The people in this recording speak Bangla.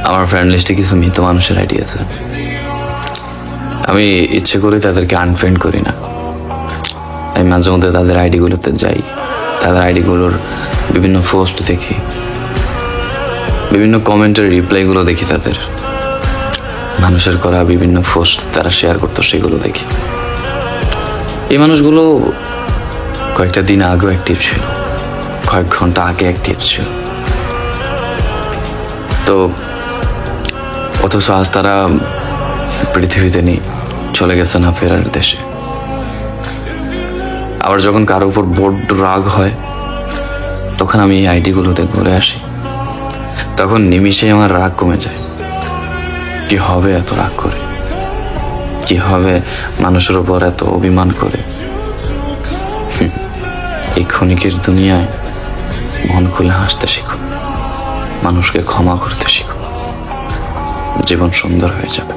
আমার ফ্রেন্ড লিস্টে কিছু মৃত মানুষের আইডি আছে। আমি ইচ্ছে করে তাদেরকে আনফ্রেন্ড করি না। আমি মাঝে মধ্যে তাদের আইডিগুলোতে যাই, তাদের আইডিগুলোর বিভিন্ন পোস্ট দেখি, বিভিন্ন কমেন্টের রিপ্লাইগুলো দেখি, তাদের মানুষের করা বিভিন্ন পোস্ট তারা শেয়ার করতো সেগুলো দেখি। এই মানুষগুলো কয়েকটা দিন আগেও অ্যাক্টিভ ছিল, কয়েক ঘন্টা আগে অ্যাক্টিভ ছিল, তো অথচ আজ তারা পৃথিবীতে নেই, চলে গেছে না ফেরার দেশে। আবার যখন কারো উপর বড্ড রাগ হয় তখন আমি এই আইডিগুলোতে ঘুরে আসি, তখন নিমিষে আমার রাগ কমে যায়। কি হবে এত রাগ করে, কি হবে মানুষের উপর এত অভিমান করে? এই ক্ষণিকের দুনিয়ায় মন খুলে হাসতে শিখো, মানুষকে ক্ষমা করতে শিখো, জীবন সুন্দর হয়ে যাবে।